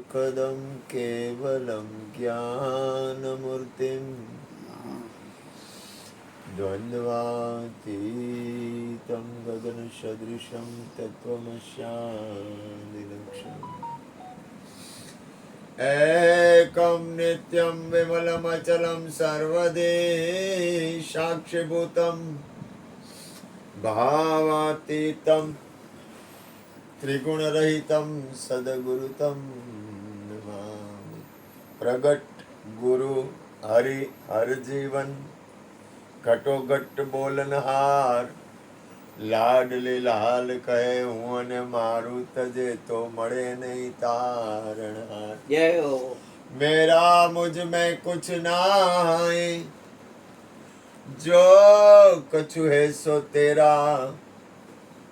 सुखदं केवलं ज्ञानमूर्तिं द्वन्द्वातीतं गगनसदृशं तत्त्वमस्यादिलक्ष्यम् एकं नित्यं विमलमचलं सर्वदे साक्षिभूतं भावातीतं त्रिगुणरहितं सद्गुरुतं नमामि। प्रगट गुरु हरि हर जीवन घटोघट बोलनहार लाडली लाल કહે હું અને મારું તજે તો મળે નહીં તારણહાર। જય હો। मेरा मुझ में कुछ नाई जो कछु है सो तेरा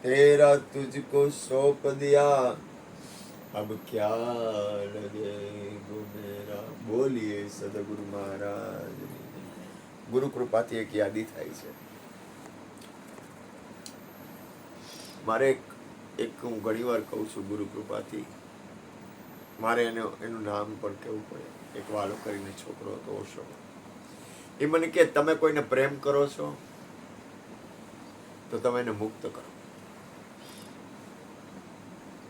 तेरा तुझको सौंप दिया अब क्या लगे गो मेरा। बोलिए सदगुरु महाराज। ગુરુ કૃપાથી એક યાદી થાય છે મારે એક હું ઘણી વાર કહું છું ગુરુ કૃપાથી મારે એનું નામ પણ કહેવું પડે। એક વાલો કરીને છોકરો હતો ઓશો, એ મને કે તમે કોઈને પ્રેમ કરો છો તો તમે એને મુક્ત કરો।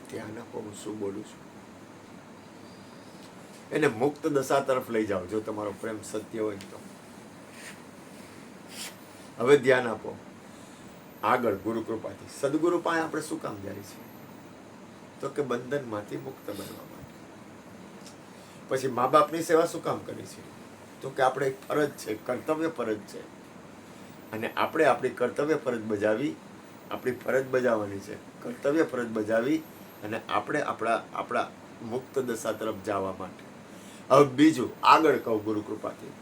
ધ્યાન આપો હું શું બોલું છું। એને મુક્ત દશા તરફ લઈ જાઓ જો તમારો પ્રેમ સત્ય હોય તો। હવે ધ્યાન આપો આગળ ગુરુ કૃપાથી સદગુરુ પાસે આપણે શું કામ જાય છે તો કે બંધનમાંથી મુક્ત બનવા માટે। પછી મા બાપની સેવા શું કામ કરી છે તો કે આપણે એક ફરજ છે, કર્તવ્ય ફરજ છે, અને આપણે આપણી કર્તવ્ય ફરજ બજાવી, આપણી ફરજ બજાવવાની છે, કર્તવ્ય ફરજ બજાવી અને આપણે આપણા મુક્ત દશા તરફ જવા માટે। હવે બીજું આગળ કહું ગુરુ કૃપાથી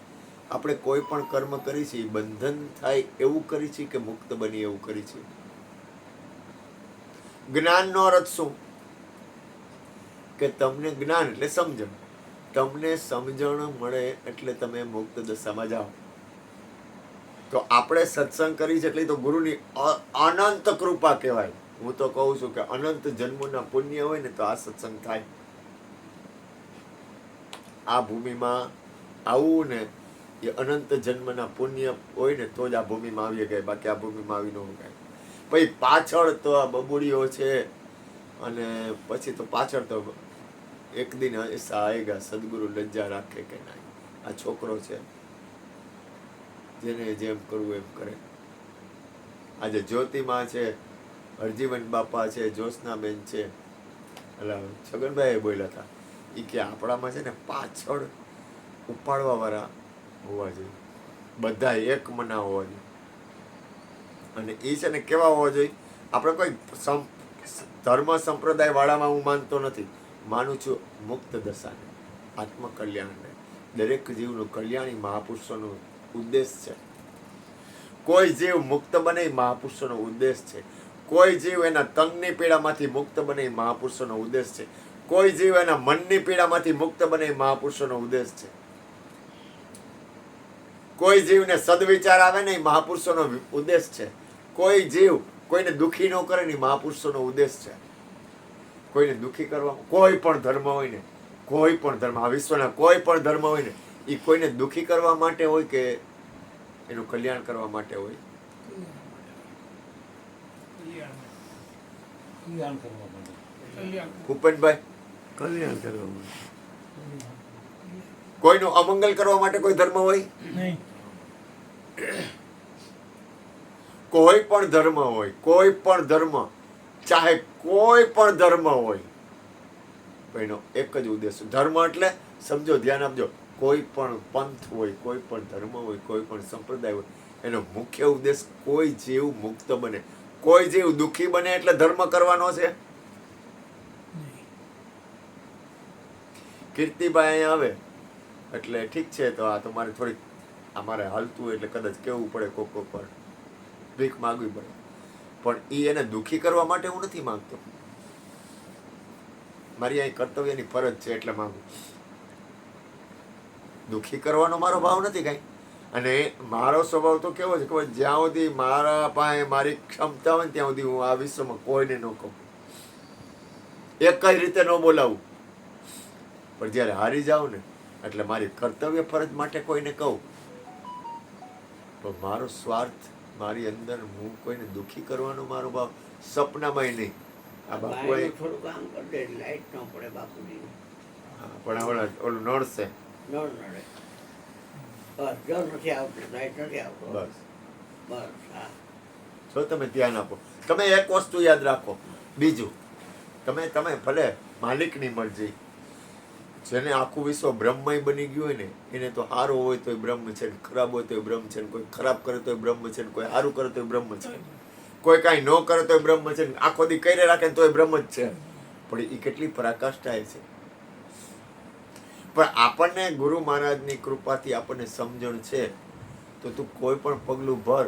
આપણે કોઈ પણ કર્મ કરી છે બંધન થાય એવું કરી છે કે મુક્ત બની એવું કરી છે। જ્ઞાનનો અર્થ શું કે તમને જ્ઞાન એટલે સમજણ, તમને સમજણ મળે એટલે તમે મુક્ત દશામાં જાઓ। તો આપણે સત્સંગ કરી છે એટલે તો ગુરુની અનંત કૃપા કહેવાય। હું તો કહું છું કે અનંત જન્મોના પુણ્ય હોય ને તો આ સત્સંગ થાય। આ ભૂમિમાં આવું ને એ અનંત જન્મના પુણ્ય હોય ને તો જ આ ભૂમિમાં આવી ગયા, બાકી આ ભૂમિમાં આવી ન ગયા। પછી પાછળ તો આ બબુડીઓ છે અને પછી તો પાછળ તો એક દિન એસા આયેગા સદગુરુ લજ્જા રાખે કે ના। આ છોકરો છે જેને જેમ કરવું એમ કરે। આજે જ્યોતિમાં છે, હરજીવન બાપા છે, જ્યોત્સનાબેન છે, એટલે છગનભાઈ બોલ્યા હતા એ કે આપણામાં છે ને પાછળ ઉપાડવા વાળા હોવા જોઈએ, બધા એક મના હોવા જોઈએ। અને એ છે ને કેવા હોવા જોઈએ, આપણે કોઈ ધર્મ સંપ્રદાય વાળામાં હું માનતો નથી, માનું છું મુક્ત દશાને, આત્મકલ્યાણને, દરેક જીવનું કલ્યાણ એ મહાપુરુષોનો ઉદ્દેશ છે। કોઈ જીવ મુક્ત બને એ મહાપુરુષોનો ઉદ્દેશ છે। કોઈ જીવ એના તંગની પીડામાંથી મુક્ત બને એ મહાપુરુષોનો ઉદ્દેશ છે। કોઈ જીવ એના મનની પીડામાંથી મુક્ત બને એ મહાપુરુષોનો ઉદ્દેશ છે। કોઈ જીવને સદવિચાર આવે ને એ મહાપુરુષોનો ઉદ્દેશ છે। કોઈ જીવ કોઈને દુઃખી ન કરે ને મહાપુરુષોનો ઉદ્દેશ છે। કોઈને દુઃખી કરવા, કોઈ પણ ધર્મ હોય ને, કોઈ પણ ધર્મ, આ વિશ્વના કોઈ પણ ધર્મ હોય ને એ કોઈને દુઃખી કરવા માટે હોય કે એનું કલ્યાણ કરવા માટે હોય? ભૂપેનભાઈ, કલ્યાણ કરવા માટે। કોઈનું અમંગલ કરવા માટે કોઈ ધર્મ હોય? કોઈ પણ ધર્મ હોય, કોઈ પણ ધર્મ, ચાહે કોઈ પણ ધર્મ હોય, એનો એક જ ઉદ્દેશ। ધર્મ એટલે સમજો, ધ્યાન આપજો, કોઈ પણ પંથ હોય, કોઈ પણ ધર્મ હોય, કોઈ પણ સંપ્રદાય હોય, એનો મુખ્ય ઉદ્દેશ કોઈ જીવ મુક્ત બને, કોઈ જીવ દુઃખી બને એટલે ધર્મ કરવાનો છે। કીર્તિભાઈ અહીંયા આવે એટલે ઠીક છે, તો આ તમારે થોડીક અમારે હાલતું હોય એટલે કદાચ કેવું પડે, કોક પર ભીખ માગવી પડે, પણ એ એને દુઃખી કરવા માટે હું નથી માંગતો, મારી અહીં કર્તવ્યની ફરજ છે એટલે માંગુ। દુઃખી કરવાનો મારો ભાવ નથી કાંઈ, અને મારો સ્વભાવ તો કેવો છે કે જ્યાં સુધી મારા પાસે મારી ક્ષમતા હોય ને ત્યાં સુધી હું આ વિશ્વમાં કોઈને ન કહું, એક જ રીતે ન બોલાવું। પણ જ્યારે હારી જાઉં ને એટલે મારી કર્તવ્ય ફરજ માટે કોઈને કહું, પણ મારો સ્વાર્થ મારી અંદર, હું કોઈને દુઃખી કરવાનો મારો ભાવ સપનામાંય નહીં. આ બાપુએ બાયનું થોડું કામ કરી દે એટલે લાઈટ ન પડે બાપુની. હા, પણ ઓલું નડશે. ન નડે. બસ જો નથી આવતું, લાઈટ નથી આવતો. બસ બસ હા. જો તમે ધ્યાન આપો. તમે એક વસ્તુ યાદ રાખો, બીજું તમે ભલે માલિકની મરજી, જેને આખું વિશ્વ બ્રહ્મમય બની ગયું હોય ને એને તો સારો હોય તો બ્રહ્મ છે, ખરાબ હોય તો બ્રહ્મ છે, કોઈ ખરાબ કરે તો બ્રહ્મ છે, કોઈ સારું કરે તો બ્રહ્મ છે, કોઈ કાંઈ ન કરે તો બ્રહ્મ છે, આખો દી કરી રાખે તો બ્રહ્મ જ છે. પણ એ કેટલી પરાકાષ્ઠાએ છે. પણ આપણને ગુરુ મહારાજની કૃપાથી આપણને સમજણ છે તો તું કોઈ પણ પગલું ભર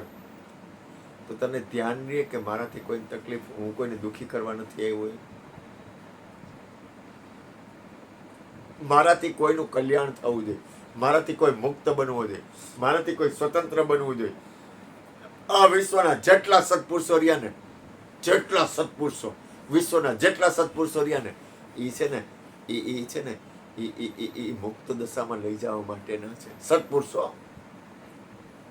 તો તને ધ્યાન રહે કે મારાથી કોઈને તકલીફ, હું કોઈને દુઃખી કરવા નથી આવ્યો હોય, મારાથી કોઈનું કલ્યાણ થવું જોઈએ, મારાથી કોઈ મુક્ત બનવું જોઈએ, મારાથી કોઈ સ્વતંત્ર બનવું જોઈએ. આ વિશ્વના જેટલા સત્પુરુષો રહ્યા ને, જેટલા સત્પુરુષો, વિશ્વના જેટલા સત્પુરુષો રહ્યા ને, એ છે ને એ છે ને એ મુક્ત દશામાં લઈ જવા માટેના છે સત્પુરુષો.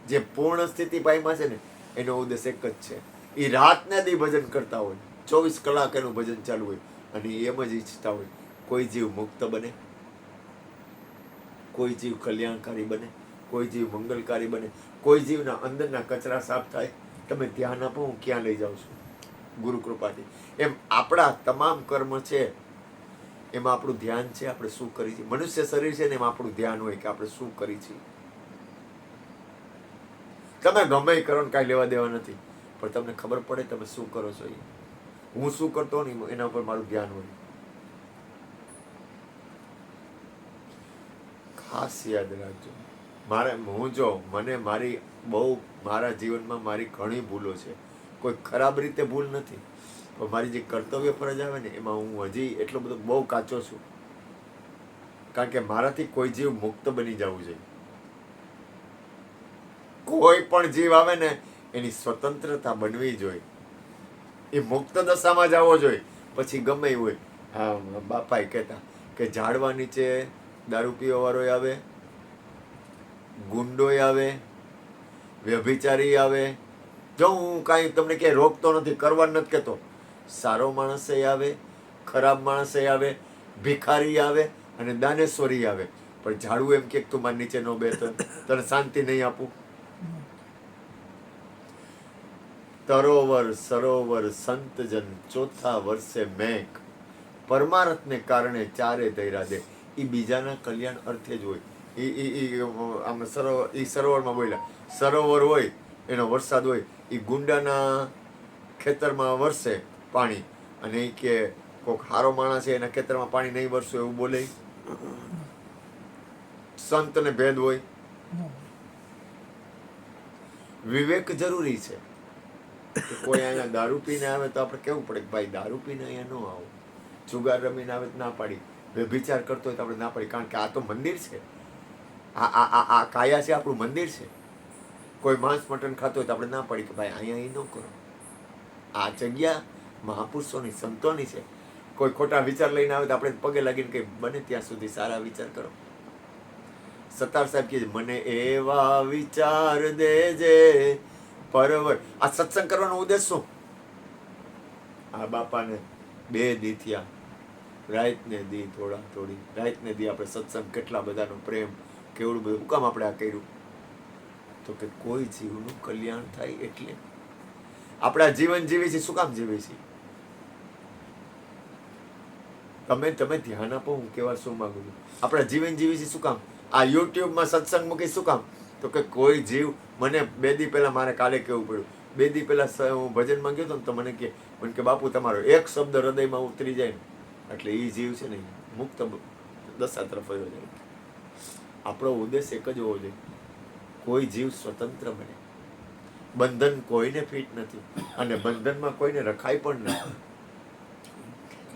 જે પૂર્ણ સ્થિતિ પામ્યા છે ને એનો ઉદ્દેશ એક જ છે. એ રાતને દી ભજન કરતા હોય, 24 કલાક એનું ભજન ચાલુ હોય અને એમ જ ઈચ્છતા હોય કોઈ જીવ મુક્ત બને, કોઈ જીવ કલ્યાણકારી બને, કોઈ જીવ મંગલકારી બને, કોઈ જીવના અંદરના કચરા સાફ થાય. તમે ધ્યાન આપો, હું ક્યાં લઈ જાઉં છું ગુરુ કૃપાથી. એમ આપણા તમામ કર્મ છે એમાં આપણું ધ્યાન છે, આપણે શું કરી છીએ. મનુષ્ય શરીર છે ને એમાં આપણું ધ્યાન હોય કે આપણે શું કરી છીએ. તમે ગમે એ કરો ને કાંઈ લેવા દેવા નથી, પણ તમને ખબર પડે તમે શું કરો છો. હું શું કરતો ને એના ઉપર મારું ધ્યાન હોય. ખાસ યાદ રાખજો. મને મારી બહુ, મારા જીવનમાં મારી ઘણી ભૂલો છે. કોઈ ખરાબ રીતે ભૂલ નથી, પણ મારી જે કર્તવ્ય ફરજ આવે ને એમાં હું હજી એટલો બધો બહુ કાચો છું. કારણ કે મારાથી કોઈ જીવ મુક્ત બની જવું જોઈએ. કોઈ પણ જીવ આવે ને એની સ્વતંત્રતા બનવી જોઈએ, એ મુક્ત દશામાં જવો જોઈએ. પછી ગમે એ હોય. હા, બાપાએ કહેતા કે ઝાડવા નીચે દારૂ પીવા વાળો આવે, ગુંડોય આવે, વ્યભિચારી આવે. જો હું કાંઈ તમને ક્યાંય રોકતો નથી, કરવા નથી કહેતો. સારો માણસ આવે, ખરાબ માણસ આવે, ભિખારી આવે અને દાનેશ્વરી આવે. પણ ઝાડવું એમ કે તું મારી નીચે ન બેસ, તને શાંતિ નહીં આપું. તરોવર સરોવર સંતજન ચોથા વર્ષે મેઘ, પરમાર્થને કારણે ચારે ધૈર્યા દે. એ બીજાના કલ્યાણ અર્થે જ હોય. આમ સરોવરમાં બોલ્યા, સરોવર હોય એનો વરસાદ હોય, એ ગુંડાના ખેતરમાં વરસે પાણી, અને એ કે કોઈક સારો માણસ છે એના ખેતરમાં પાણી નહીં વરસો એવું બોલે. સંતને ભેદ હોય. વિવેક જરૂરી છે. કોઈ અહીંયા દારૂ પીને આવે તો આપણે કેવું પડે કે ભાઈ દારૂ પીને અહીંયા ન આવો, જુગાર રમીને આવે તો ના પાડી, વ્યભિચાર કરતો હોય તો આપણે ના પાડી. કારણ કે આ તો મંદિર છે, આ કાયા છે, આપણું મંદિર છે. કોઈ માંસ મટન ખાતો હોય તો આપણે ના પાડી કે ભાઈ અહીંયા એ ન કરો. આ જગ્યા મહાપુરુષોની, સંતોની છે. કોઈ ખોટા વિચાર લઈને આવે તો આપણે પગે લાગીને કે બને ત્યાં સુધી સારા વિચાર કરો. સત્તાર સાહેબ કહે મને એવા વિચાર દેજે પરવર. આ સત્સંગ કરવાનો ઉદ્દેશ શું? આ બાપાને 2 દી થયા, રાતને દી થોડી રાતને દી આપણે સત્સંગ, કેટલા બધાનો પ્રેમ, કેવડું બધું. શું કામ આપણે આ કર્યું? તો કે કોઈ જીવનું કલ્યાણ થાય. એટલે આપણે આ જીવન જીવી છીએ. શું કામ જીવી છીએ? તમે ધ્યાન આપો, હું કહેવા શું માંગુ છું. આપણે જીવન જીવી છીએ શું કામ? આ યુટ્યુબમાં સત્સંગ મૂકી શું કામ? તો કે કોઈ જીવ, મને 2 દી પહેલા મારે કાલે કહેવું પડ્યું. 2 દી પહેલા હું ભજનમાં ગયો હતો ને તો મને કે બાપુ તમારો એક શબ્દ હૃદયમાં ઉતરી જાય ને એટલે એ જીવ છે ને મુક્ત દશા તરફ વયો જાય. આપણો ઉદ્દેશ એક જ હોવો જોઈએ, કોઈ જીવ સ્વતંત્ર બને. બંધન કોઈને ફિટ નથી અને બંધનમાં કોઈને રખાય પણ નથી.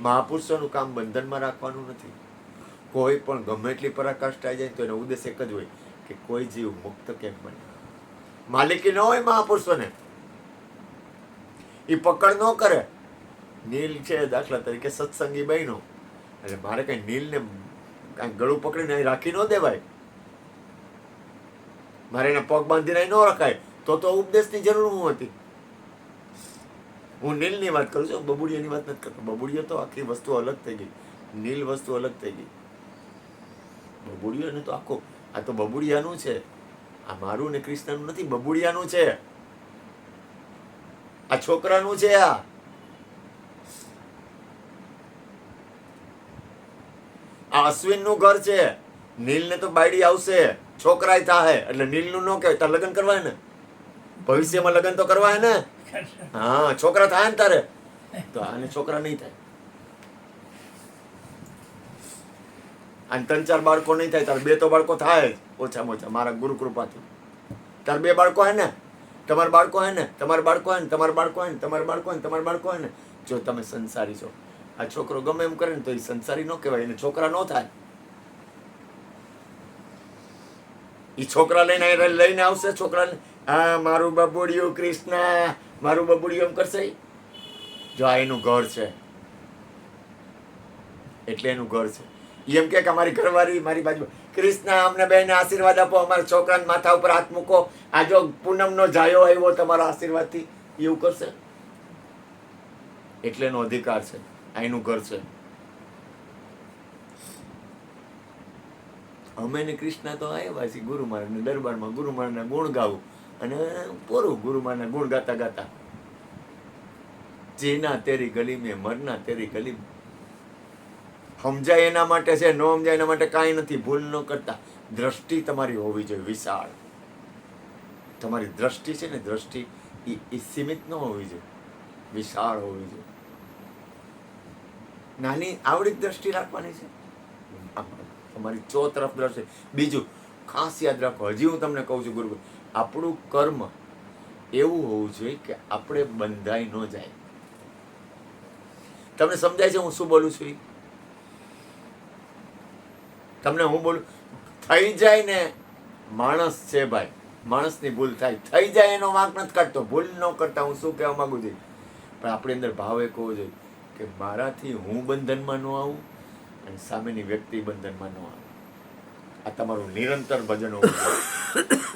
મહાપુરુષોનું કામ બંધનમાં રાખવાનું નથી. કોઈ પણ ગમે એટલી પરાકાષ્ઠા જાય તો એનો ઉદ્દેશ એક જ હોય કે કોઈ જીવ મુક્ત કેમ બને. માલિકી ન હોય મહાપુરુષોને, એ પકડ ન કરે. નીલ છે દાખલા તરીકે સત્સંગી બહેનો, એટલે મારે કઈ નીલને કાંઈ ગળું પકડીને અહીં રાખી ન દેવાય, મારે એને પગ બાંધીને અહીં ન રખાય, તો ઉપદેશની જરૂર હું હતી. હું નીલની વાત કરું છું, બબુડિયાની વાત નથી કરતો. બબુડિયા તો આખી વસ્તુ અલગ થઈ ગઈ, નીલ વસ્તુ અલગ થઈ ગઈ. બબુડિયાને તો આખો, આ તો બબુડિયાનું છે, આ મારું ને કૃષ્ણનું નથી, બબુડિયાનું છે, આ છોકરાનું છે. આ અશ્વિનનું ઘર છે. નીલને તો બાયડી આવશે, છોકરાય થાય, એટલે નીલનું ન કહેવાય. તારે લગ્ન કરવા ને, ભવિષ્યમાં લગ્ન તો કરવા ને. હા, છોકરા થાય ને તારે, તો આને છોકરા નહીં થાય. અને 3-4 બાળકો નહીં થાય, તારે 2 તો બાળકો થાય ઓછામાં ઓછા, મારા ગુરુ કૃપાથી. તારે 2 બાળકો હે ને, તમારા બાળકો હે ને, તમારા બાળકો હે ને, તમારા બાળકો હે ને, તમારા બાળકો હે ને, તમારા બાળકો હે ને. જો તમે સંસારી છો, આ છોકરો ગમે એમ કરે ને તો એ સંસારી ન કહેવાય, એને છોકરા ન થાય. એ છોકરા લઈને આવશે, છોકરાને હા મારું બબુડિયું કૃષ્ણ, મારું બબુડિયું એમ કરશે. જો આ એનું ઘર છે, એટલે એનું ઘર છે. એમ કે અમારી ઘરવાળી મારી બાજુ, કૃષ્ણ અમને બેને આશીર્વાદ આપો, અમારા છોકરાને માથા ઉપર હાથ મૂકો, આ જો પૂનમનો જાયો આવ્યો તમારા આશીર્વાદથી, એવું કરશે. એટલે એનો અધિકાર છે, આ એનું ઘર છે. અમે ને કૃષ્ણ તો આવ્યા છીએ ગુરુ મહારાજના દરબારમાં, ગુરુ મહારાજના ગુણ ગાવું અને પૂરું. ગુરુ મહારાજના ગુણ ગાતા ગાતા, જીના તેરી ગલી મેં મરના તેરી ગલી. સમજાય એના માટે છે, ન સમજાય એના માટે કાંઈ નથી. ભૂલ ન કરતા દ્રષ્ટિ તમારી હોવી જોઈએ વિશાળ. તમારી દ્રષ્ટિ છે ને, દ્રષ્ટિ એ સીમિત ન હોવી જોઈએ, વિશાળ હોવી જોઈએ. નાની આવડી દ્રષ્ટિ રાખવાની છે, તમારી તરફ દ્રષ્ટિ. બીજું ખાસ યાદ રાખો, હજી હું તમને કહું છું ગુરુ, આપણું કર્મ એવું હોવું જોઈએ કે આપણે બંધાઈ ન જાય. તમને સમજાય છે હું શું બોલું છું? તમને હું બોલું, થઈ જાય ને, માણસ છે ભાઈ, માણસની ભૂલ થાય, થઈ જાય એનો વાંક નથી કાઢતો, ભૂલ ન કરતા. હું શું કહેવા માંગુ છું, પણ આપણી અંદર ભાવ એક હોવો જોઈએ કે મારાથી હું બંધનમાં ન આવું અને સામેની વ્યક્તિ બંધનમાં ન આવે. આ તમારું નિરંતર ભજન હોવું જોઈએ.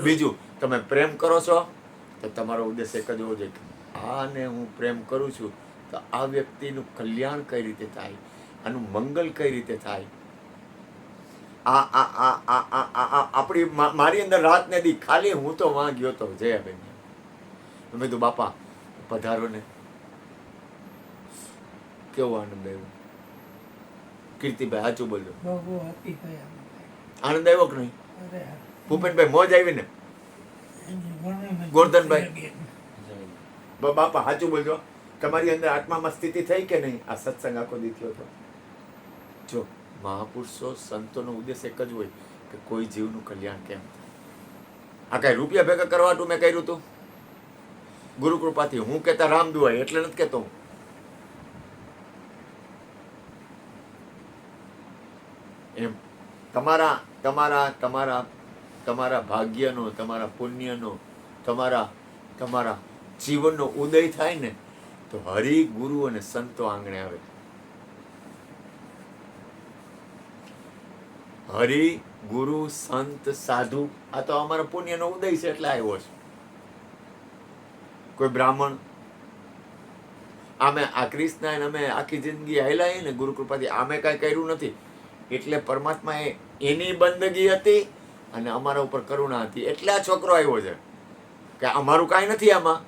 બીજું, તમે પ્રેમ કરો છો તો તમારો ઉદ્દેશ એક જ હોવો જોઈએ કે આને હું પ્રેમ કરું છું તો આ વ્યક્તિનું કલ્યાણ કઈ રીતે થાય, આનું મંગલ કઈ રીતે થાય. આપણી મારી અંદર રાત ને દી ખાલી હું તો વાં ગયો તો જયાબેન, મેં કીધું બાપા પધારો ને, કેવો આનંદ આવ્યો. કીર્તિભાઈ સાચું બોલજો, આનંદ આવ્યો કે નહીં? ભૂપેનભાઈ મોજ આવી ને? ગોરધનભાઈ બાપા સાચું બોલજો, તમારી અંદર આત્મામાં સ્થિતિ થઈ કે નહીં? આ સત્સંગ આખો દી થયો હતો. જો મહાપુરુષો સંતોનો ઉદ્દેશ એક જ હોય કે કોઈ જીવનું કલ્યાણ કેમ થાય. આ કઈ રૂપિયા ભેગા કરવાનું મેં કર્યું હતું ગુરુ કૃપાથી. હું કહેતા રામ દુઆઈ એટલે નથી કહેતો હું. એમ તમારા તમારા તમારા તમારા ભાગ્યનો, તમારા પુણ્યનો, તમારા જીવનનો ઉદય થાય ને તો હરિ ગુરુ અને સંતો આંગણે આવે. હરિ ગુરુ સંત સાધુ, આ તો અમારા પુણ્યનો ઉદય છે એટલે આવ્યો છે. કોઈ બ્રાહ્મણ, આમે આ કૃષ્ણ અમે આખી જિંદગી હાલ્યા ને ગુરુ કૃપાથી, આમે કાંઈ કર્યું નથી એટલે પરમાત્મા એની બંદગી હતી અને અમારા ઉપર કરુણા હતી એટલે આ છોકરો આવ્યો છે કે અમારું કાંઈ નથી આમાં.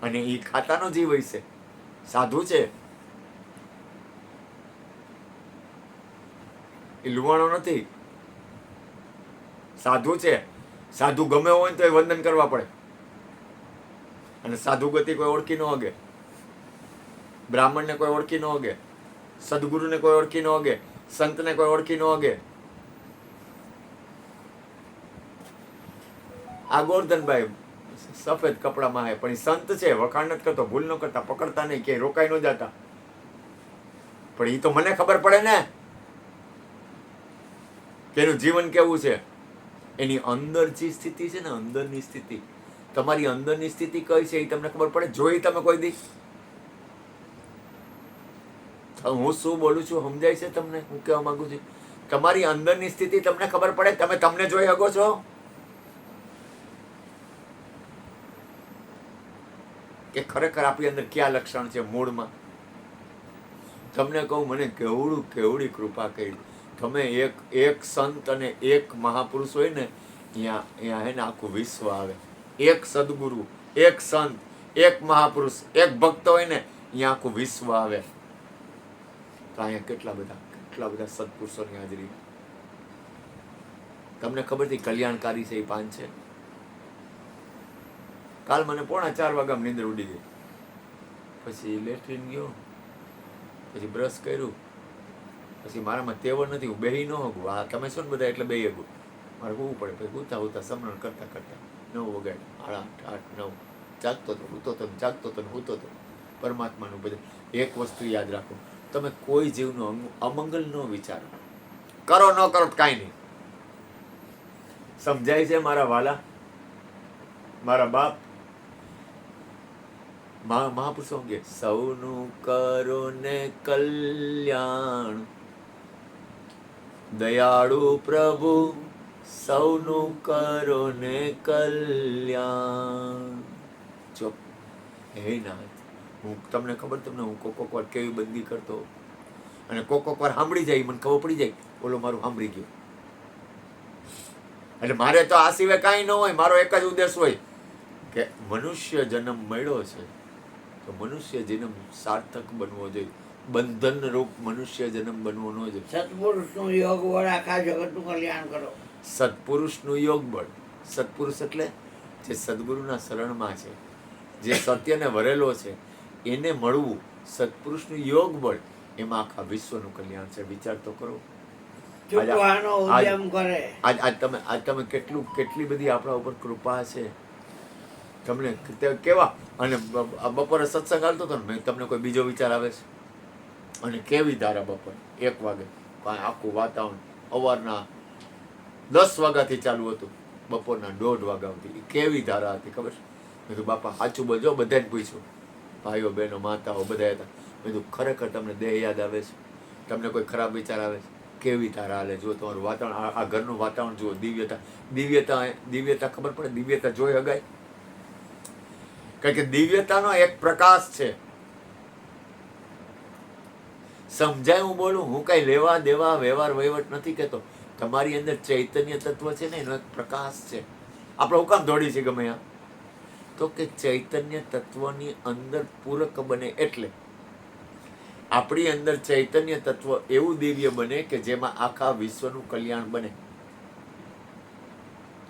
અને એ ખાતાનો જીવ હોય છે, સાધુ છે, એ લુવાણો નથી, સાધુ છે. સાધુ ગમે હોય ને તો એ વંદન કરવા પડે. અને સાધુ ગતિ કોઈ ઓળખી ન હગે, બ્રાહ્મણને કોઈ ઓળખી ન હગે, સદગુરુને કોઈ ઓળખી ન હગે, સંતને કોઈ ઓળખી ન હગે. આ ગોરધનભાઈ સફેદ કપડામાં હે પણ એ સંત છે, વખાણ નથી કરતો, ભૂલ ન કરતા, પકડતા નહીં, કે રોકાઈ ન જતા. પણ એ તો મને ખબર પડે ને કે એનું જીવન કેવું છે. એની અંદર જે સ્થિતિ છે ને, અંદરની સ્થિતિ, તમારી અંદરની સ્થિતિ કઈ છે એ તમને ખબર પડે. જોઈ તમે કોઈ દી તો હું શું બોલું છું સમજાય છે તમને? હું કહેવા માંગુ છું તમારી અંદરની સ્થિતિ તમને ખબર પડે, તમે તમને જોઈ શકો છો? કે ખરેખર આપણી અંદર કયા લક્ષણ છે મૂળમાં? તમને કહું, મને કેવડી કૃપા કરી. તમે એક સંત અને એક મહાપુરુષ હોય ને, અહીંયા હે ને આખું વિશ્વ આવે. એક સદગુરુ, એક સંત, એક મહાપુરુષ, એક ભક્ત હોય ને, અહીંયા આખું વિશ્વ આવે. તો અહીંયા કેટલા બધા સત્પુરુષોની હાજરી. તમને ખબર છે કલ્યાણકારી છે એ પાન છે? કાલ મને 3:45 વાગ્યા નીંદર ઉડી ગઈ. પછી લેટ્રિન ગયો, પછી બ્રશ કર્યું, પછી મારામાં તેવ નથી, હું બેહી ન હગું. આ તમે છો ને બધા એટલે બેહી હગું. મારે હોવું પડે. પછી ઉતા સમરણ કરતા 9 વાગ્યા, 8, 9 જાગતો હતો, હૂતો હતો, જાગતો હતો, હૂતો હતો. પરમાત્માનું બધું. એક વસ્તુ યાદ રાખો, તમે કોઈ જીવનો અમંગલ ન વિચારો. કરો ન કરો કાંઈ નહીં. સમજાય છે મારા વાલા, મારા બાપ? મહાપુરુષો કે સૌનું કરો ને કલ્યાણ, દયાળુ પ્રભુ સૌનું કરો ને કલ્યાણ. જો હે નાથ, હું તમને ખબર, હું કોક વાર કેવી બંદી કરતો, અને કોક વાર સાંભળી જાય, મને ખબર પડી જાય ઓલો મારું સાંભળી ગયો. એટલે મારે તો આ સિવાય કાંઈ ન હોય. મારો એક જ ઉદ્દેશ હોય કે મનુષ્ય જન્મ મળ્યો છે તો મનુષ્ય જન્મ સાર્થક બનવો જોઈએ. બંધન રૂપ મનુષ્ય જન્મ બનવો ન જોઈએ. સત્પુરુષનું યોગ બળ આખા જગતનું કલ્યાણ કરો. સત્પુરુષનું યોગ બળ. સત્પુરુષ એટલે જે સદગુરુના શરણમાં છે, જે સત્યને વરેલો છે, એને મળવું. સત્પુરુષનું યોગ બળ, એમાં આખા વિશ્વનું કલ્યાણ છે. વિચાર તો કરો. ચૂકવાનો ઉદ્યમ કરે. આજ તમે કેટલી બધી આપણા ઉપર કૃપા છે. તમને કેવા, અને બપોરે સત્સંગ હાલતો હતો ને, મેં તમને કોઈ બીજો વિચાર આવે છે? અને કેવી ધારા બપોરે 1 વાગે આખું વાતાવરણ, અવારના 10 વાગ્યાથી ચાલુ હતું, બપોરના 1:30 વાગ્યા સુધી. કેવી ધારા હતી ખબર છે? મેં કીધું બાપા સાચું બોલજો. બધાને પૂછ્યું, ભાઈઓ બહેનો માતાઓ બધા હતા. મેં કીધું ખરેખર તમને દેહ યાદ આવે છે? તમને કોઈ ખરાબ વિચાર આવે છે? કેવી ધારા હાલે જુઓ તમારું વાતાવરણ, આ ઘરનું વાતાવરણ જુઓ. દિવ્યતા ખબર પડે? દિવ્યતા જોઈ હગાય? કારણ કે દિવ્યતાનો એક પ્રકાશ છે. સમજાય હું બોલું? હું કઈ લેવા દેવા વ્યવહાર વહીવટ નથી કહેતો. તમારી અંદર ચૈતન્ય તત્વ છે ને, એનો એક પ્રકાશ છે. આપણે હું કામ દોડી છે ગમે આ? તો કે ચૈતન્ય તત્વની અંદર પૂરક બને. એટલે આપણી અંદર ચૈતન્ય તત્વ એવું દિવ્ય બને કે જેમાં આખા વિશ્વનું કલ્યાણ બને.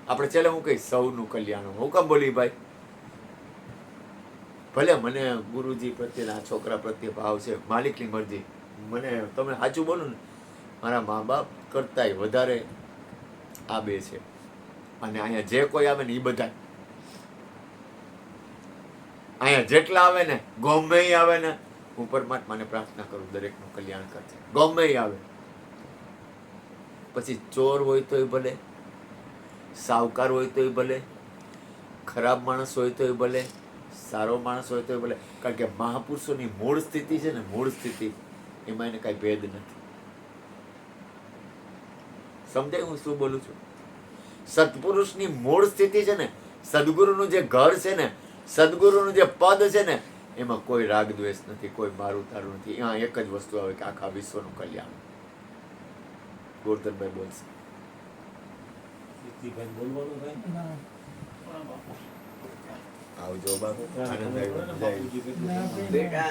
આપણે ચાલે હું કહીશ સૌનું કલ્યાણ. હું કામ બોલી ભાઈ? ભલે મને ગુરુજી પ્રત્યે, આ છોકરા પ્રત્યે ભાવ છે, માલિકની મરજી. મને તમે સાચું બોલું ને, મારા મા બાપ કરતાંય વધારે આ બે છે. અને અહીંયા જે કોઈ આવે ને એ બધા, અહીંયા જેટલા આવે ને, ગમે આવે ને, હું પરમાત્માને પ્રાર્થના કરું દરેકનું કલ્યાણ કરશે. ગમે આવે. પછી ચોર હોય તોય ભલે, સાવકાર હોય તોય ભલે, ખરાબ માણસ હોય તોય ભલે, સારો માણસ હોય તોય ભલે. કારણ કે મહાપુરુષોની મૂળ સ્થિતિ છે ને, મૂળ સ્થિતિ, એમાં એને કાંઈ ભેદ નથી. સમજાય હું શું બોલું છું? સત્પુરુષની મૂળ સ્થિતિ છે ને, સદગુરુનું જે ઘર છે ને, સદગુરુનું જે પદ છે ને, એમાં કોઈ રાગ દ્વેષ નથી, કોઈ મારું તારું નથી. ત્યાં એક જ વસ્તુ આવે કે આખા વિશ્વનું કલ્યાણ. ગોરધનભાઈ બોલશે. આવજો બાપુ. આનંદ આવ્યો. બેટા